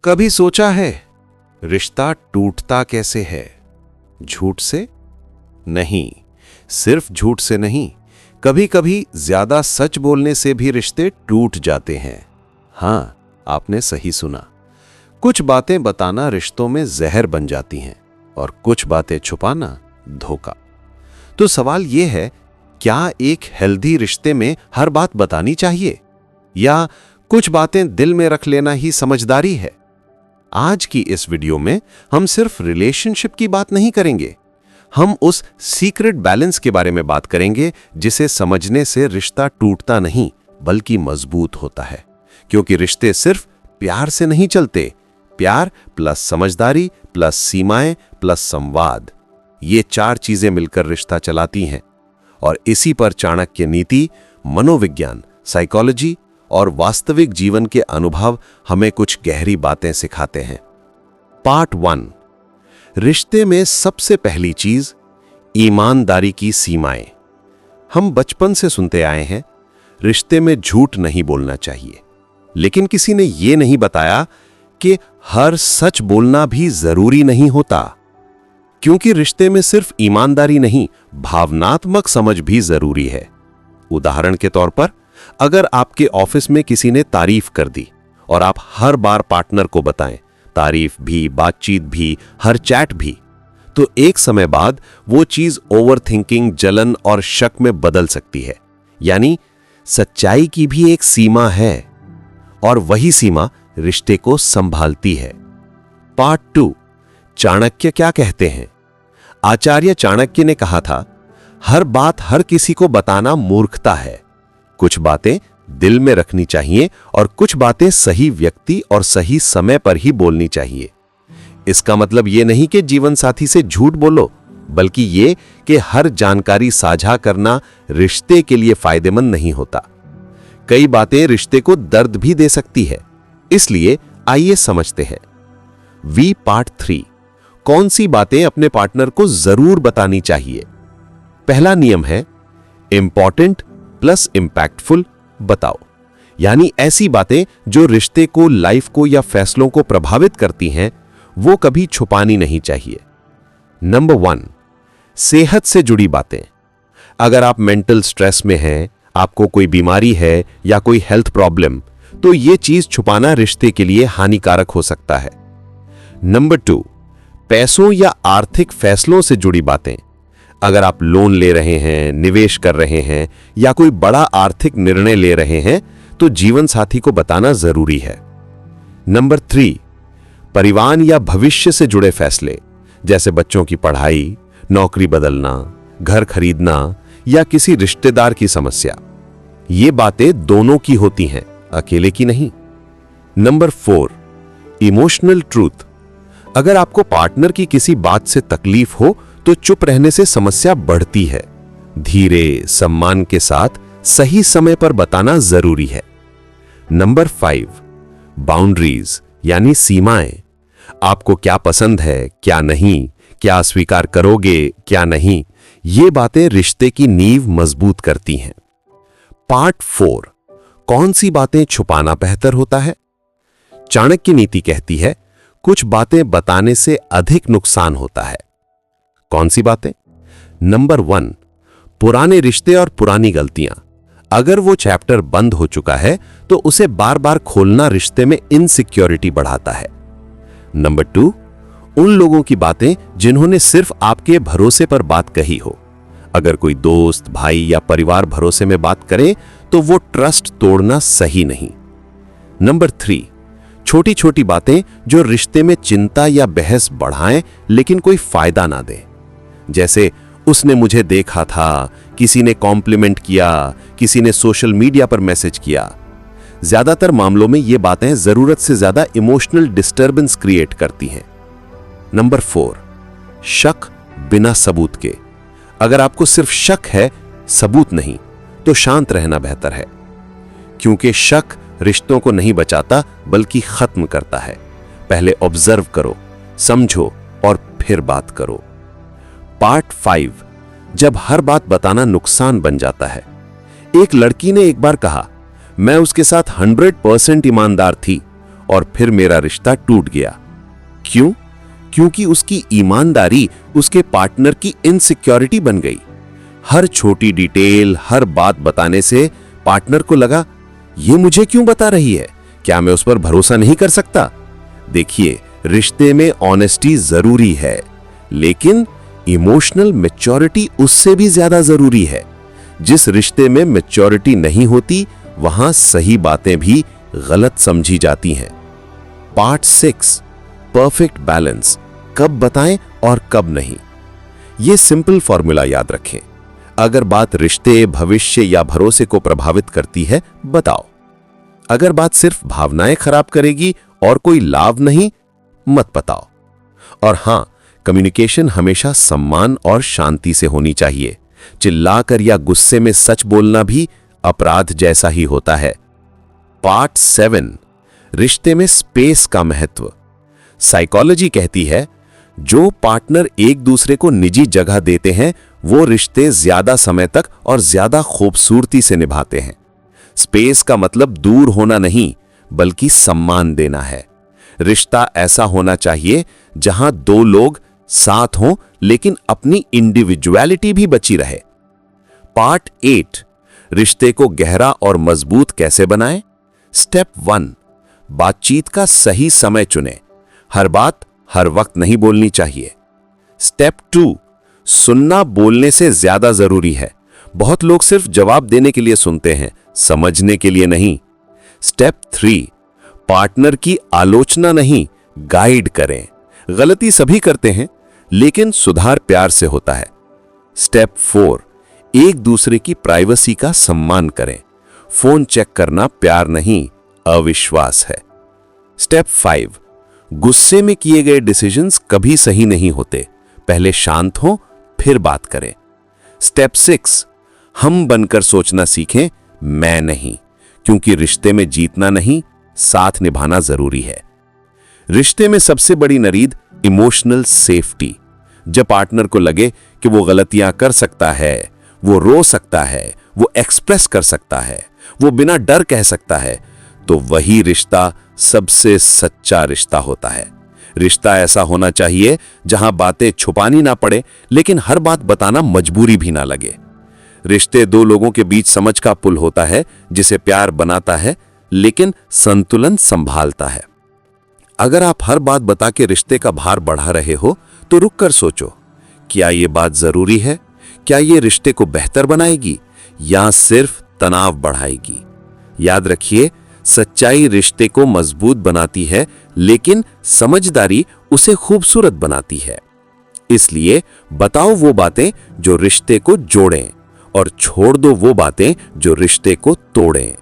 कभी सोचा है रिश्ता टूटता कैसे है? झूठ से? नहीं, सिर्फ झूठ से नहीं, कभी कभी ज्यादा सच बोलने से भी रिश्ते टूट जाते हैं। हां, आपने सही सुना। कुछ बातें बताना रिश्तों में जहर बन जाती हैं और कुछ बातें छुपाना धोखा। तो सवाल यह है, क्या एक हेल्दी रिश्ते में हर बात बतानी चाहिए या कुछ बातें दिल में रख लेना ही समझदारी है? आज की इस वीडियो में हम सिर्फ रिलेशनशिप की बात नहीं करेंगे, हम उस सीक्रेट बैलेंस के बारे में बात करेंगे जिसे समझने से रिश्ता टूटता नहीं बल्कि मजबूत होता है। क्योंकि रिश्ते सिर्फ प्यार से नहीं चलते, प्यार प्लस समझदारी प्लस सीमाएं प्लस संवाद, ये चार चीजें मिलकर रिश्ता चलाती हैं। और इसी पर चाणक्य नीति, मनोविज्ञान, साइकोलॉजी और वास्तविक जीवन के अनुभव हमें कुछ गहरी बातें सिखाते हैं। पार्ट 1, रिश्ते में सबसे पहली चीज ईमानदारी की सीमाएं। हम बचपन से सुनते आए हैं, रिश्ते में झूठ नहीं बोलना चाहिए, लेकिन किसी ने यह नहीं बताया कि हर सच बोलना भी जरूरी नहीं होता। क्योंकि रिश्ते में सिर्फ ईमानदारी नहीं, भावनात्मक समझ भी जरूरी है। उदाहरण के तौर पर, अगर आपके ऑफिस में किसी ने तारीफ कर दी और आप हर बार पार्टनर को बताएं, तारीफ भी, बातचीत भी, हर चैट भी, तो एक समय बाद वो चीज ओवरथिंकिंग, जलन और शक में बदल सकती है। यानी सच्चाई की भी एक सीमा है और वही सीमा रिश्ते को संभालती है। पार्ट 2, चाणक्य क्या कहते हैं? आचार्य चाणक्य ने कहा था, हर बात हर किसी को बताना मूर्खता है। कुछ बातें दिल में रखनी चाहिए और कुछ बातें सही व्यक्ति और सही समय पर ही बोलनी चाहिए। इसका मतलब यह नहीं कि जीवन साथी से झूठ बोलो, बल्कि यह कि हर जानकारी साझा करना रिश्ते के लिए फायदेमंद नहीं होता। कई बातें रिश्ते को दर्द भी दे सकती है। इसलिए आइए समझते हैं। पार्ट 3, कौन सी बातें अपने पार्टनर को जरूर बतानी चाहिए? पहला नियम है, इंपॉर्टेंट प्लस इंपैक्टफुल बताओ। यानी ऐसी बातें जो रिश्ते को, लाइफ को या फैसलों को प्रभावित करती हैं, वो कभी छुपानी नहीं चाहिए। नंबर 1, सेहत से जुड़ी बातें। अगर आप मेंटल स्ट्रेस में हैं, आपको कोई बीमारी है या कोई हेल्थ प्रॉब्लम, तो यह चीज छुपाना रिश्ते के लिए हानिकारक हो सकता है। नंबर 2, पैसों या आर्थिक फैसलों से जुड़ी बातें। अगर आप लोन ले रहे हैं, निवेश कर रहे हैं या कोई बड़ा आर्थिक निर्णय ले रहे हैं, तो जीवन साथी को बताना जरूरी है। नंबर 3, परिवार या भविष्य से जुड़े फैसले, जैसे बच्चों की पढ़ाई, नौकरी बदलना, घर खरीदना या किसी रिश्तेदार की समस्या। ये बातें दोनों की होती हैं, अकेले की नहीं। Number 4, emotional truth. अगर आपको पार्टनर की किसी बात से तकलीफ हो तो चुप रहने से समस्या बढ़ती है। धीरे, सम्मान के साथ सही समय पर बताना जरूरी है। नंबर 5, बाउंड्रीज यानी सीमाएं। आपको क्या पसंद है, क्या नहीं, क्या स्वीकार करोगे, क्या नहीं, ये बातें रिश्ते की नींव मजबूत करती हैं। पार्ट 4, कौन सी बातें छुपाना बेहतर होता है? चाणक्य नीति कहती है, कुछ बातें बताने से अधिक नुकसान होता है। कौन सी बातें? नंबर 1, पुराने रिश्ते और पुरानी गलतियां। अगर वो चैप्टर बंद हो चुका है तो उसे बार बार खोलना रिश्ते में इनसिक्योरिटी बढ़ाता है। नंबर 2, उन लोगों की बातें जिन्होंने सिर्फ आपके भरोसे पर बात कही हो। अगर कोई दोस्त, भाई या परिवार भरोसे में बात करे तो वो ट्रस्ट तोड़ना सही नहीं। नंबर 3, छोटी छोटी बातें जो रिश्ते में चिंता या बहस बढ़ाएं लेकिन कोई फायदा ना दें। जैसे उसने मुझे देखा था, किसी ने कॉम्प्लीमेंट किया, किसी ने सोशल मीडिया पर मैसेज किया। ज्यादातर मामलों में ये बातें जरूरत से ज्यादा इमोशनल डिस्टर्बेंस क्रिएट करती हैं। नंबर 4, शक बिना सबूत के। अगर आपको सिर्फ शक है, सबूत नहीं, तो शांत रहना बेहतर है। क्योंकि शक रिश्तों को नहीं बचाता बल्कि खत्म करता है। पहले ऑब्जर्व करो, समझो और फिर बात करो। पार्ट 5, जब हर बात बताना नुकसान बन जाता है। एक लड़की ने एक बार कहा, मैं उसके साथ 100% ईमानदार थी और फिर मेरा रिश्ता टूट गया। क्यों? क्योंकि उसकी ईमानदारी उसके पार्टनर की इनसिक्योरिटी बन गई। हर छोटी डिटेल, हर बात बताने से पार्टनर को लगा, ये मुझे क्यों बता रही है? क्या मैं उस पर भरोसा नहीं कर सकता? देखिए, रिश्ते में ऑनेस्टी जरूरी है, लेकिन इमोशनल मैच्योरिटी उससे भी ज्यादा जरूरी है। जिस रिश्ते में मैच्योरिटी नहीं होती, वहां सही बातें भी गलत समझी जाती हैं। पार्ट 6, परफेक्ट बैलेंस, कब बताएं और कब नहीं। यह सिंपल फॉर्मूला याद रखें। अगर बात रिश्ते, भविष्य या भरोसे को प्रभावित करती है, बताओ। अगर बात सिर्फ भावनाएं खराब करेगी और कोई लाभ नहीं, मत बताओ। और हां, कम्युनिकेशन हमेशा सम्मान और शांति से होनी चाहिए। चिल्लाकर या गुस्से में सच बोलना भी अपराध जैसा ही होता है। पार्ट 7, रिश्ते में स्पेस का महत्व। साइकोलॉजी कहती है, जो पार्टनर एक दूसरे को निजी जगह देते हैं, वो रिश्ते ज्यादा समय तक और ज्यादा खूबसूरती से निभाते हैं। स्पेस का मतलब दूर होना नहीं, बल्कि सम्मान देना है। रिश्ता ऐसा होना चाहिए जहां दो लोग साथ हों, लेकिन अपनी इंडिविजुअलिटी भी बची रहे। पार्ट 8, रिश्ते को गहरा और मजबूत कैसे बनाएं। स्टेप 1, बातचीत का सही समय चुनें। हर बात हर वक्त नहीं बोलनी चाहिए। स्टेप 2, सुनना बोलने से ज्यादा जरूरी है। बहुत लोग सिर्फ जवाब देने के लिए सुनते हैं, समझने के लिए नहीं। स्टेप 3, पार्टनर की आलोचना नहीं, गाइड करें। गलती सभी करते हैं, लेकिन सुधार प्यार से होता है। स्टेप 4, एक दूसरे की प्राइवेसी का सम्मान करें। फोन चेक करना प्यार नहीं, अविश्वास है। स्टेप 5, गुस्से में किए गए डिसीजंस कभी सही नहीं होते। पहले शांत हो, फिर बात करें। स्टेप 6, हम बनकर सोचना सीखें, मैं नहीं, क्योंकि रिश्ते में जीतना नहीं, साथ निभाना जरूरी है। रिश्ते में सबसे बड़ी नीड इमोशनल सेफ्टी। जब पार्टनर को लगे कि वो गलतियां कर सकता है, वो रो सकता है, वो एक्सप्रेस कर सकता है, वो बिना डर कह सकता है, तो वही रिश्ता सबसे सच्चा रिश्ता होता है। रिश्ता ऐसा होना चाहिए जहां बातें छुपानी ना पड़े, लेकिन हर बात बताना मजबूरी भी ना लगे। रिश्ते दो लोगों के बीच समझ का पुल होता है, जिसे प्यार बनाता है, लेकिन संतुलन संभालता है। अगर आप हर बात बता के रिश्ते का भार बढ़ा रहे हो, तो रुक कर सोचो, क्या ये बात जरूरी है? क्या ये रिश्ते को बेहतर बनाएगी या सिर्फ तनाव बढ़ाएगी? याद रखिए, सच्चाई रिश्ते को मजबूत बनाती है, लेकिन समझदारी उसे खूबसूरत बनाती है। इसलिए बताओ वो बातें जो रिश्ते को जोड़ें और छोड़ दो वो बातें जो रिश्ते को तोड़ें।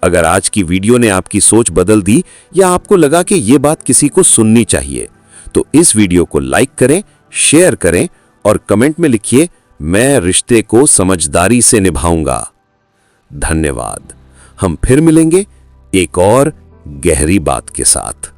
अगर आज की वीडियो ने आपकी सोच बदल दी या आपको लगा कि ये बात किसी को सुननी चाहिए, तो इस वीडियो को लाइक करें, शेयर करें और कमेंट में लिखिए, मैं रिश्ते को समझदारी से निभाऊंगा। धन्यवाद। हम फिर मिलेंगे एक और गहरी बात के साथ।